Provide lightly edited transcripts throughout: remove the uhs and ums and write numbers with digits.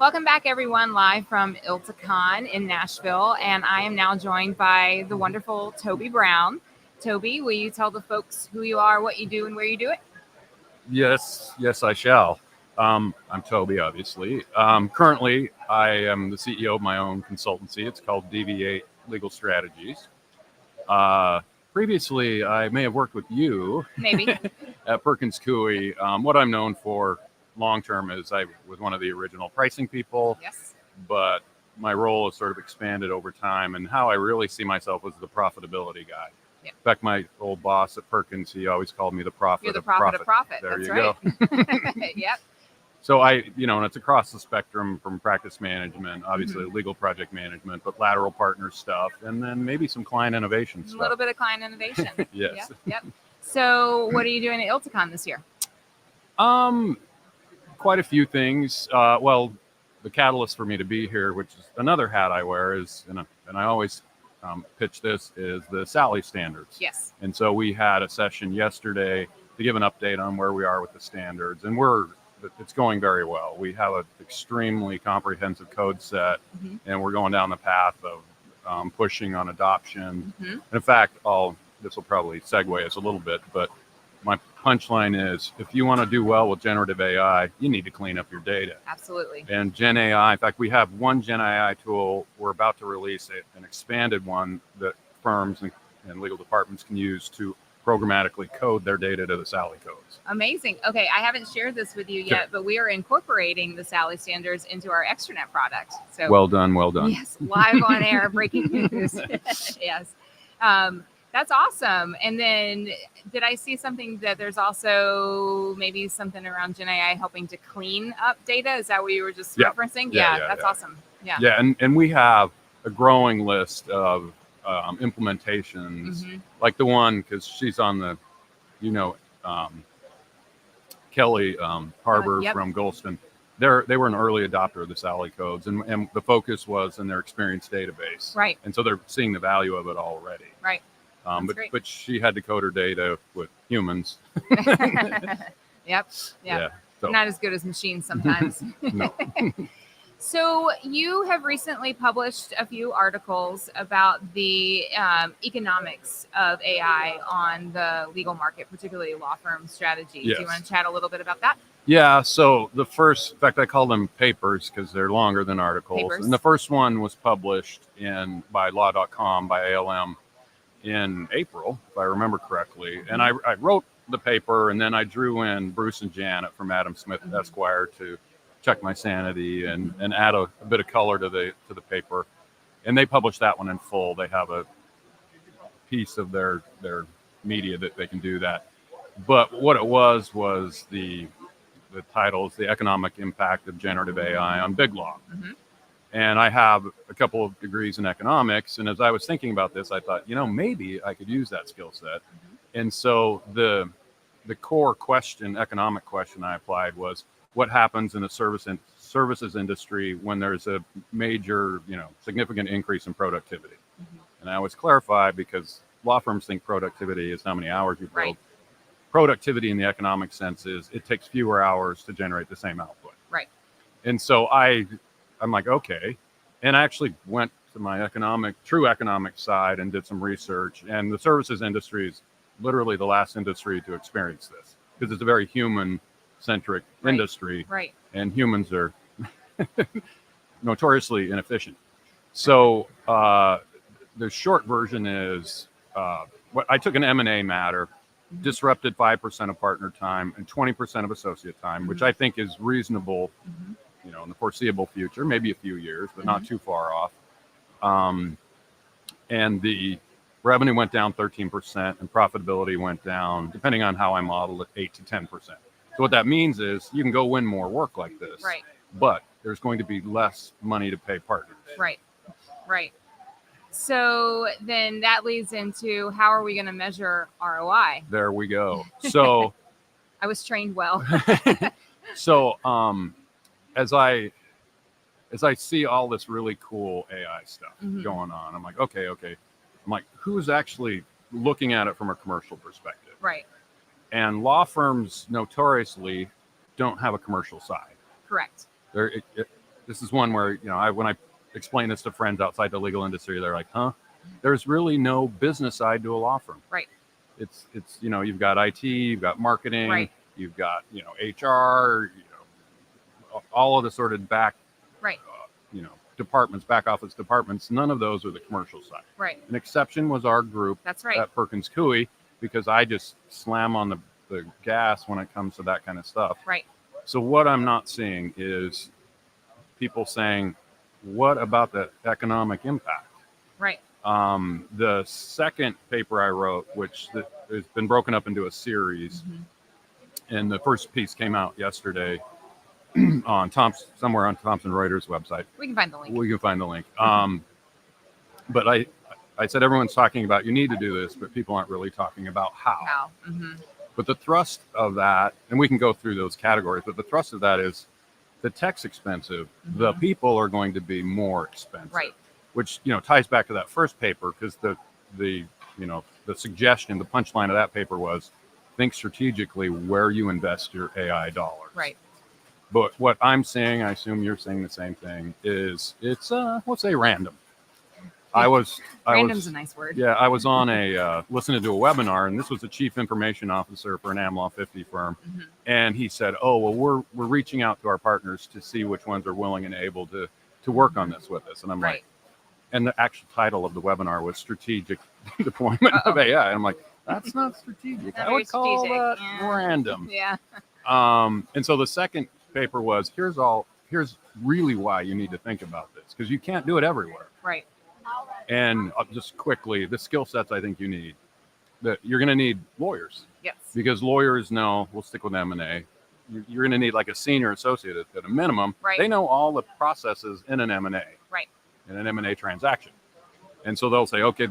Welcome back, everyone, live from ILTACON in Nashville, and I am now joined by the wonderful Toby Brown. Toby, will you tell the folks who you are, what you do, and where you do it? Yes, I shall. I'm Toby, obviously. Currently, I am the CEO of my own consultancy. It's called DV8 Legal Strategies. Previously, I may have worked with you. Maybe. At Perkins Coie. What I'm known for long-term is I was one of the original pricing people. Yes. But my role has sort of expanded over time, and how I really see myself as the profitability guy. Yeah. In fact, my old boss at Perkins, he always called me the prophet. You're the prophet of profit. There That's you right. go. Yep. So and it's across the spectrum from practice management, obviously legal project management, but lateral partner stuff, and then maybe some client innovation stuff. A little bit of client innovation. Yes. Yep. So what are you doing at ILTACON this year? Quite a few things. Well, the catalyst for me to be here, which is another hat I wear, is, and I always pitch this, is the SALI standards. Yes. And so we had a session yesterday to give an update on where we are with the standards, and it's going very well. We have an extremely comprehensive code set, and we're going down the path of pushing on adoption. And in fact, this will probably segue us a little bit, but my punchline is, if you want to do well with generative AI, you need to clean up your data. Absolutely. And Gen AI, in fact, we have one Gen AI tool. We're about to release an expanded one that firms and legal departments can use to programmatically code their data to the SALI codes. Amazing. Okay, I haven't shared this with you yet, but we are incorporating the SALI standards into our extranet product. So well done. Yes, live on air, breaking news. Yes. That's awesome. And then did I see something that there's also maybe something around Gen AI helping to clean up data? Is that what you were just referencing? Yeah, that's awesome. Yeah. Yeah, and we have a growing list of implementations, like the one, because she's on the, Kelly Harbor from Golston. They were an early adopter of the SALI codes, and the focus was in their experience database. Right. And so they're seeing the value of it already. Right. But she had to code her data with humans. Yep. Yeah. So. Not as good as machines sometimes. No. So you have recently published a few articles about the economics of AI on the legal market, particularly law firm strategies. Yes. Do you want to chat a little bit about that? Yeah. So in fact, I call them papers because they're longer than articles. Papers. And the first one was published by law.com by ALM in April, if I remember correctly. And I wrote the paper, and then I drew in Bruce and Janet from Adam Smith Esquire to check my sanity and add a bit of color to the paper. And they published that one in full. They have a piece of their media that they can do that. But what it was the title is The Economic Impact of Generative AI on BigLaw. And I have a couple of degrees in economics. And as I was thinking about this, I thought, maybe I could use that skill set. And so the core question, economic question I applied was, what happens in the services industry when there's a major, significant increase in productivity? And I always clarify, because law firms think productivity is how many hours you build. Right. Productivity in the economic sense is it takes fewer hours to generate the same output. Right. And so I'm like, okay. And I actually went to my true economic side and did some research. And the services industry is literally the last industry to experience this, because it's a very human-centric industry. Right. And humans are notoriously inefficient. So the short version is, I took an M&A matter, disrupted 5% of partner time and 20% of associate time, which I think is reasonable, in the foreseeable future, maybe a few years, but not too far off. And the revenue went down 13% and profitability went down, depending on how I modeled it, 8 to 10%. So what that means is you can go win more work like this, right, but there's going to be less money to pay partners. Right. So then that leads into, how are we going to measure ROI? There we go. So I was trained well. So as I see all this really cool AI stuff going on, I'm like, okay. I'm like, who's actually looking at it from a commercial perspective? Right. And law firms notoriously don't have a commercial side. Correct. this is one where, when I explain this to friends outside the legal industry, they're like, huh? There's really no business side to a law firm. Right. It's you've got IT, you've got marketing, right. you've got, HR, all of the sort of back, right. Departments, back office departments. None of those are the commercial side. Right. An exception was our group. That's right. At Perkins Coie, because I just slam on the gas when it comes to that kind of stuff. Right. So what I'm not seeing is people saying, what about the economic impact? Right. The second paper I wrote, which has been broken up into a series, and the first piece came out yesterday on somewhere on Thomson Reuters website. We can find the link. We can find the link. But I said everyone's talking about you need to do this, but people aren't really talking about how. But the thrust of that, and we can go through those categories, but the thrust of that is the tech's expensive. The people are going to be more expensive. Right. Which, ties back to that first paper, because the suggestion, the punchline of that paper was think strategically where you invest your AI dollars. Right. But what I'm saying, I assume you're saying the same thing, is it's let's say random. Random's a nice word. Yeah, I was on listening to a webinar, and this was the chief information officer for an AmLaw 50 firm, and he said, "Oh, well, we're reaching out to our partners to see which ones are willing and able to work on this with us." And I'm like, and the actual title of the webinar was Strategic Deployment of AI. And I'm like, that's not strategic. I would call that random. Yeah. And so the second paper was here's really why you need to think about this, because you can't do it everywhere. Right. And just quickly, the skill sets I think you need, that you're going to need lawyers. Yes. Because lawyers know, we'll stick with M&A, you're going to need like a senior associate at a minimum. Right. They know all the processes in an M&A. Right. In an M&A transaction. And so they'll say, okay,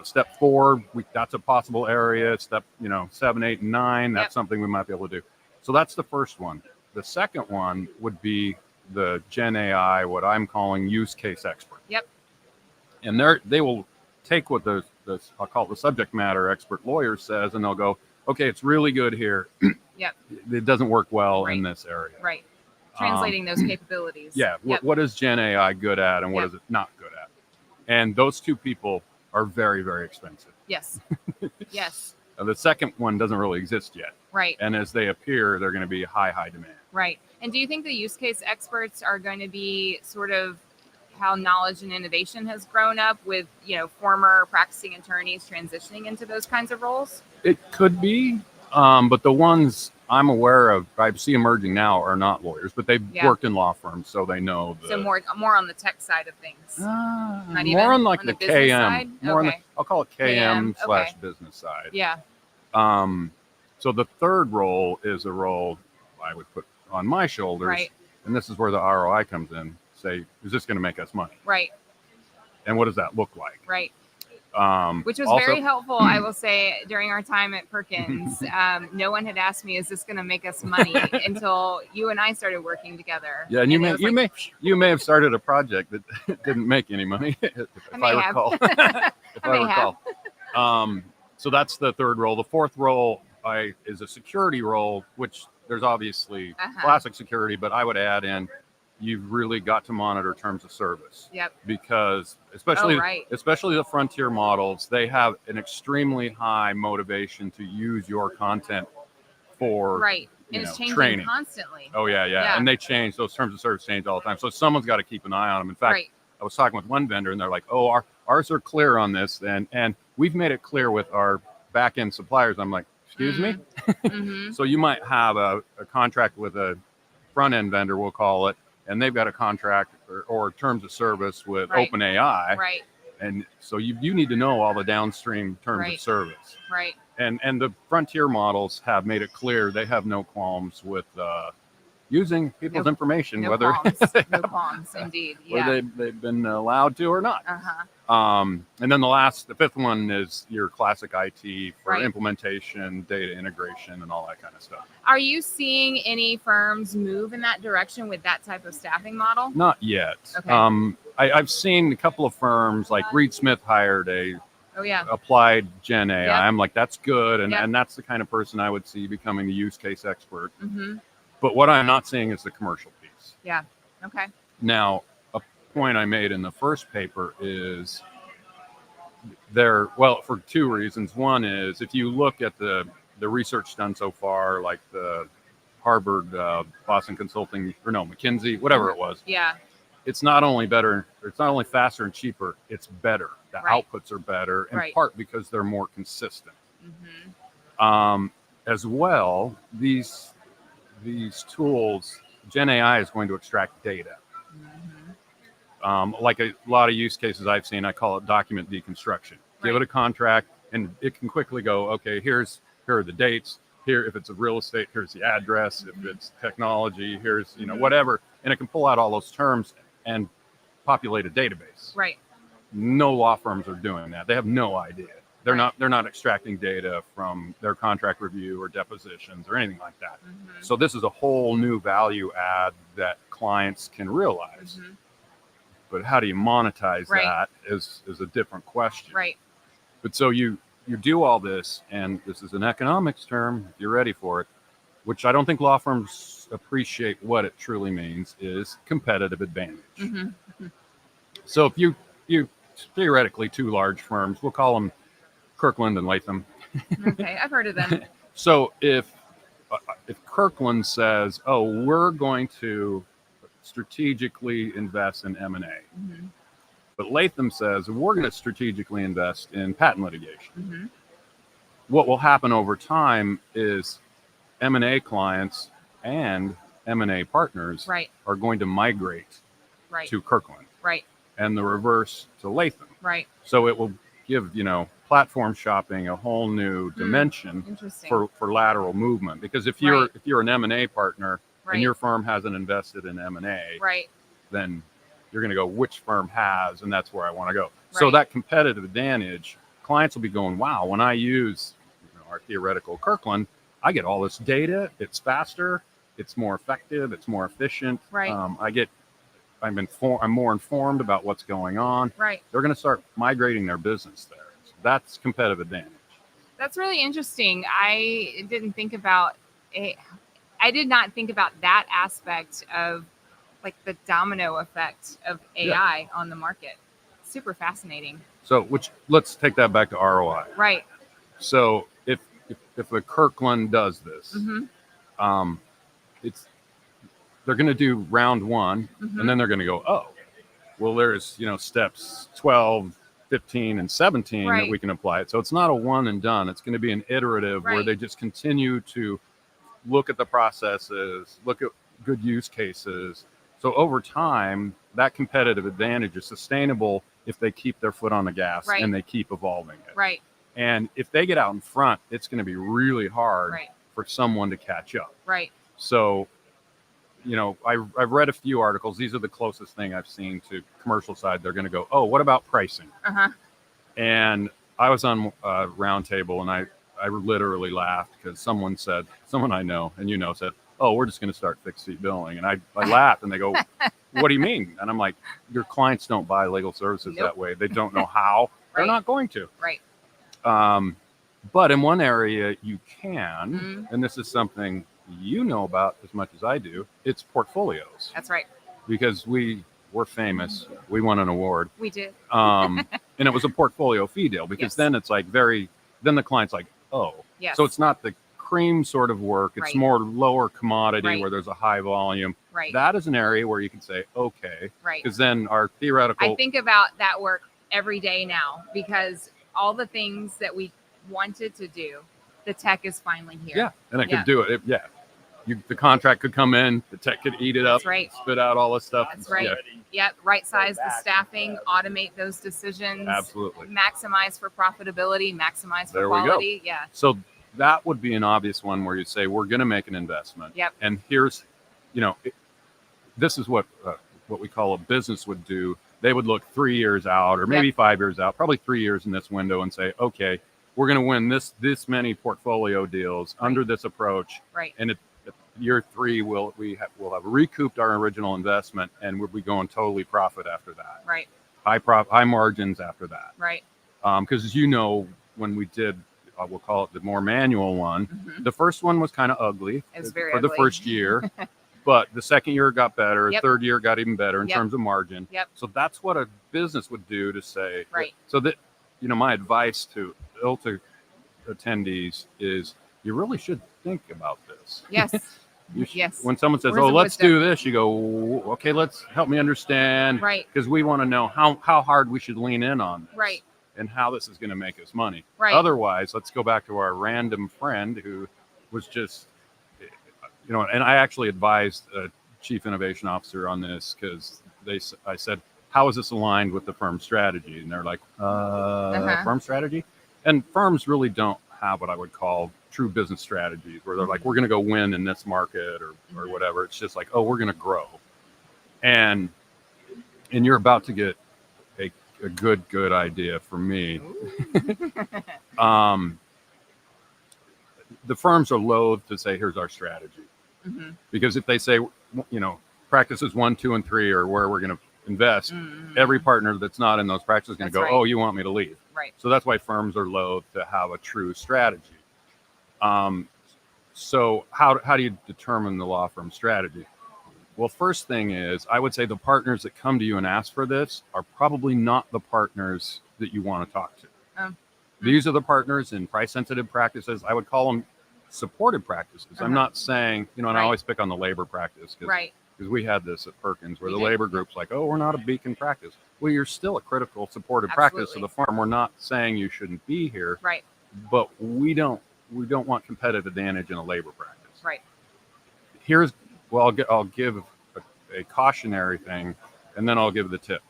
step 4, that's a possible area. Step, 7, 8, and 9, that's something we might be able to do. So that's the first one. The second one would be the Gen AI, what I'm calling use case expert. Yep. And they will take what the I'll call it the subject matter expert lawyer says, and they'll go, okay, it's really good here. Yep. It doesn't work well in this area. Right. Translating those capabilities. Yeah. What is Gen AI good at, and what is it not good at? And those two people are very, very expensive. Yes. Yes. The second one doesn't really exist yet. Right. And as they appear, they're going to be high demand. Right. And do you think the use case experts are going to be sort of how knowledge and innovation has grown up with, former practicing attorneys transitioning into those kinds of roles? It could be. But the ones I'm aware of, I see emerging now, are not lawyers, but they've worked in law firms, so they know. So more on the tech side of things. More on like the KM. Side? More on I'll call it KM / business side. Yeah. So the third role is a role I would put on my shoulders. Right. And this is where the ROI comes in. Say, is this going to make us money? Right. And what does that look like? Right. Which was also very helpful, I will say, during our time at Perkins. No one had asked me, "Is this going to make us money?" until you and I started working together. Yeah, and you may have started a project that didn't make any money, if I recall. If I recall. So that's the third role. The fourth role is a security role, which there's obviously classic security, but I would add in, you've really got to monitor terms of service. Yep. Because especially the frontier models, they have an extremely high motivation to use your content for and it's changing training constantly. Oh yeah. And they change, those terms of service change all the time. So someone's got to keep an eye on them. In fact, I was talking with one vendor and they're like, "Oh, ours are clear on this, and we've made it clear with our back end suppliers." I'm like, "Excuse me?" So you might have a contract with a front end vendor, we'll call it, and they've got a contract or terms of service with OpenAI. Right. And so you need to know all the downstream terms of service. Right. And the frontier models have made it clear they have no qualms with using people's information, no whether qualms, indeed. Yeah. Whether they've been allowed to or not. And then the fifth one is your classic IT for implementation, data integration, and all that kind of stuff. Are you seeing any firms move in that direction with that type of staffing model? Not yet. Okay. I've seen a couple of firms, like Reed Smith hired a applied Gen AI. Yep. I'm like, that's good. And that's the kind of person I would see becoming the use case expert. Mm-hmm. But what I'm not seeing is the commercial piece. Yeah. Okay. Now, a point I made in the first paper is there, well, for two reasons. One is if you look at the research done so far, like the Harvard, Boston Consulting, or no, McKinsey, whatever it was, Yeah. it's not only better, it's not only faster and cheaper, it's better. The Right. outputs are better, in Right. part because they're more consistent. Mm-hmm. As well, these tools, Gen AI is going to extract data. Mm-hmm. Like a lot of use cases I've seen, I call it document deconstruction. Give Right. it a contract, and it can quickly go, okay, here are the dates. Here, if it's a real estate, here's the address. Mm-hmm. If it's technology, here's whatever, and it can pull out all those terms and populate a database. Right. No law firms are doing that. They have no idea. They're Right. not extracting data from their contract review or depositions or anything like that. Mm-hmm. So this is a whole new value add that clients can realize. Mm-hmm. But how do you monetize Right. that is a different question. Right. But so you do all this, and this is an economics term, if you're ready for it, which I don't think law firms appreciate what it truly means, is competitive advantage. Mm-hmm. So if you theoretically two large firms, we'll call them Kirkland and Latham. Okay, I've heard of them. So if Kirkland says, oh, we're going to strategically invest in M&A, Mm-hmm. but Latham says we're going to strategically invest in patent litigation. Mm-hmm. What will happen over time is M&A clients and M&A partners Right. are going to migrate Right. to Kirkland, Right. and the reverse to Latham. Right. So it will give platform shopping a whole new dimension Interesting. for lateral movement. Because if Right. you're an M&A partner Right. and your firm hasn't invested in M&A, Right. then you're going to go, which firm has, and that's where I want to go. So Right. that competitive advantage, clients will be going, wow, when I use our theoretical Kirkland, I get all this data. It's faster, it's more effective, it's more efficient. Right. I'm more informed about what's going on. Right. They're going to start migrating their business there. So that's competitive advantage. That's really interesting. I didn't think about it. I did not think about that aspect of like the domino effect of AI on the market. Super fascinating. So, let's take that back to ROI. Right. So, if a Kirkland does this, Mm-hmm. they're going to do round one, Mm-hmm. and then they're going to go, oh, well, there's steps 12, 15, and 17 Right. that we can apply it. So it's not a one and done. It's going to be an iterative where Right. they just continue to look at the processes, look at good use cases. So over time, that competitive advantage is sustainable if they keep their foot on the gas Right. and they keep evolving it. Right. And if they get out in front, it's going to be really hard Right. for someone to catch up. Right. So, I've read a few articles. These are the closest thing I've seen to commercial side. They're going to go, oh, what about pricing? Uh-huh. And I was on a roundtable, and I literally laughed because someone I know and said, oh, we're just going to start fixed fee billing. And I laughed, and they go, what do you mean? And I'm like, your clients don't buy legal services Nope. that way. They don't know how. Right. They're not going to. Right. But in one area you can, Mhm. and this is something you know about as much as I do, it's portfolios. That's right. Because we're famous. We won an award. We did. And it was a portfolio fee deal because Yes. then it's like then the client's like, oh. Yes. So it's not the cream sort of work. It's Right. more lower commodity Right. where there's a high volume. Right. That is an area where you can say, okay. Right. Because then our theoretical. I think about that work every day now because all the things that we wanted to do, the tech is finally here. Yeah, and it Yeah. could do it. The contract could come in, the tech could eat it That's up, right. spit out all this stuff. That's right. Yep. Right size the staffing, automate those decisions. Absolutely. Maximize for profitability, maximize for There we go. quality. Yeah. So that would be an obvious one where you say, we're going to make an investment. Yep. And here's, this is what we call a business would do. They would look 3 years out or maybe 5 years out, probably 3 years in this window and say, okay, we're going to win this many portfolio deals under this approach. Right. And at year 3, we'll have recouped our original investment and we'll be going totally profit after that. Right. High margins after that. Right. Because when we did, we'll call it the more manual one, Mhm. the first one was kind of ugly It was very for the ugly. first year. But the second year it got better, Yep. third year it got even better in Yep. terms of margin. Yep. So that's what a business would do to say, Right. So that, my advice to ILTA attendees is you really should think about this. Yes. Yes. When someone says, Words of let's wisdom. do this, you go, okay, let's help me understand. Right. Because we want to know how hard we should lean in on this. Right. And how this is going to make us money. Right. Otherwise, let's go back to our random friend who was just, and I actually advised a chief innovation officer on this because I said, how is this aligned with the firm strategy? And they're like, firm strategy? And firms really don't have what I would call true business strategies where they're like, we're going to go win in this market or whatever. It's just like, we're going to grow. And you're about to get a good idea for me. The firms are loath to say, here's our strategy. Because if they say, practices 1, 2, and 3 are where we're going to invest, every partner that's not in those practices is going to go, oh, you want me to leave. Right. So that's why firms are loath to have a true strategy. So how do you determine the law firm strategy? Well, first thing is, I would say the partners that come to you and ask for this are probably not the partners that you want to talk to. These are the partners in price-sensitive practices. I would call them supported practices. I'm not saying, and I always pick on the labor practice because we had this at Perkins where the labor group's like, we're not a beacon practice. Well, you're still a critical supported practice of the firm. We're not saying you shouldn't be here, but we don't want competitive advantage in a labor practice. Right. I'll give a cautionary thing, and then I'll give the tip.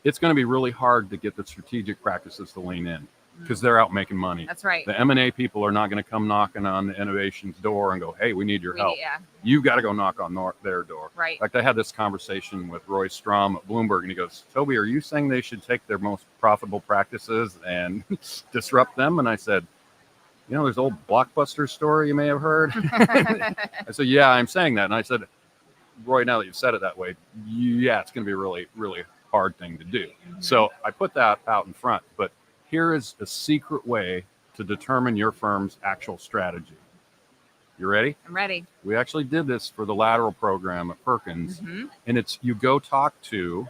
It's going to be really hard to get the strategic practices to lean in because they're out making money. That's right. The M&A people are not going to come knocking on the innovation's door and go, hey, we need your help. You've got to go knock on their door. Right. Like I had this conversation with Roy Strom at Bloomberg, and he goes, Toby, are you saying they should take their most profitable practices and disrupt them? And I said, there's an old Blockbuster story you may have heard. I said, yeah, I'm saying that. And I said, Roy, now that you've said it that way, it's going to be a really, really hard thing to do. So I put that out in front. But here is a secret way to determine your firm's actual strategy. You ready? I'm ready. We actually did this for the lateral program at Perkins. And it's you go talk to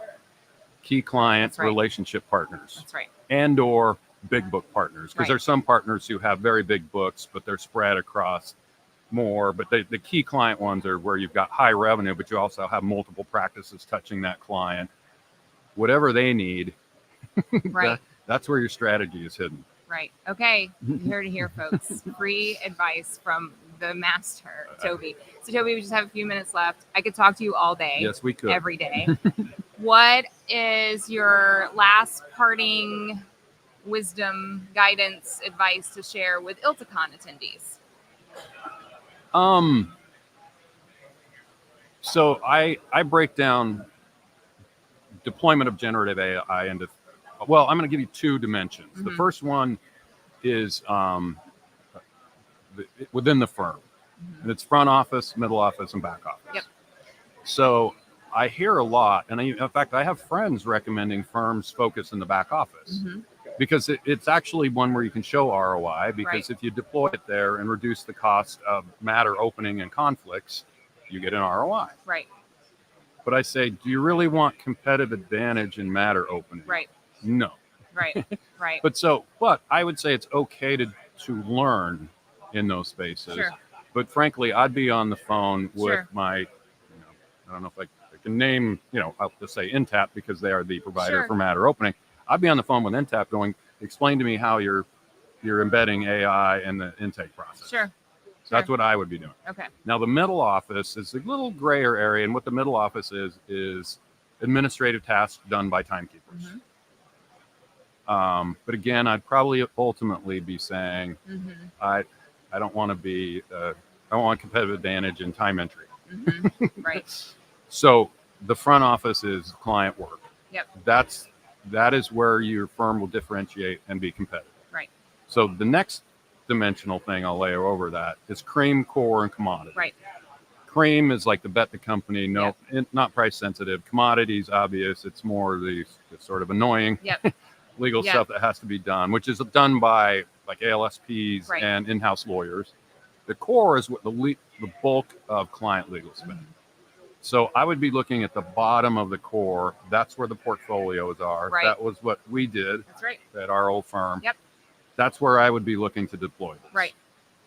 key client relationship partners. That's right. And or big book partners, because there's some partners who have very big books, but they're spread across more. But the key client ones are where you've got high revenue, but you also have multiple practices touching that client. Whatever they need, that's where your strategy is hidden. Right. Okay. You heard it here, folks. Free advice from the master, Toby. So, Toby, we just have a few minutes left. I could talk to you all day. Yes, we could. Every day. What is your last parting wisdom, guidance, advice to share with ILTACON attendees? So I break down deployment of generative AI into, I'm going to give you 2 dimensions. The first one is within the firm. And it's front office, middle office, and back office. Yep. So I hear a lot, and in fact, I have friends recommending firms focus in the back office. Because it's actually one where you can show ROI, because if you deploy it there and reduce the cost of matter opening and conflicts, you get an ROI. Right. But I say, do you really want competitive advantage in matter opening? Right. No. Right. Right. But I would say it's okay to learn in those spaces. Sure. But frankly, I'd be on the phone with my, I don't know if I can name, I'll just say Intap because they are the provider for matter opening. I'd be on the phone with Intap going, explain to me how you're embedding AI in the intake process. Sure. So that's what I would be doing. Okay. Now, the middle office is a little grayer area, and what the middle office is administrative tasks done by timekeepers. But again, I'd probably ultimately be saying, I don't want to be, I don't want competitive advantage in time entry. Right. So the front office is client work. Yep. That is where your firm will differentiate and be competitive. Right. So the next dimensional thing I'll layer over that is cream, core, and commodity. Right. Cream is like the bet the company, not price sensitive. Commodities, obvious. It's more the sort of annoying legal stuff that has to be done, which is done by like ALSPs and in-house lawyers. The core is what the bulk of client legal spend. So I would be looking at the bottom of the core. That's where the portfolios are. Right. That was what we did That's right. at our old firm. Yep. That's where I would be looking to deploy this. Right.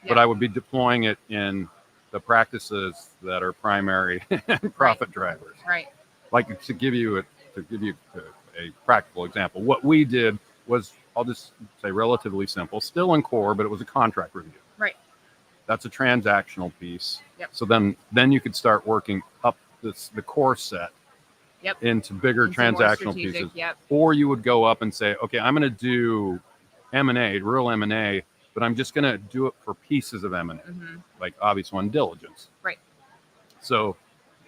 But I would be deploying it in the practices that are primary and profit drivers. Right. Like to give you a practical example, what we did was, I'll just say relatively simple, still in core, but it was a contract review. Right. That's a transactional piece. Yep. So then you could start working up the core set into bigger transactional pieces. Yep. Or you would go up and say, okay, I'm going to do M&A, real M&A, but I'm just going to do it for pieces of M&A, like obvious one, diligence. Right. So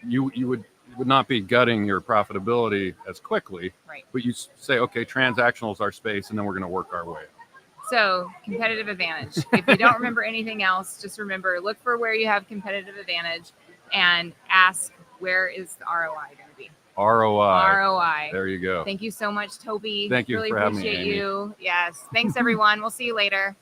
you would not be gutting your profitability as quickly, right? But you say, okay, transactional is our space, and then we're going to work our way up. So competitive advantage. If you don't remember anything else, just remember, look for where you have competitive advantage and ask, where is the ROI going to be? ROI. There you go. Thank you so much, Toby. Thank you really for having me, appreciate Amy. you. Yes. Thanks, everyone. We'll see you later.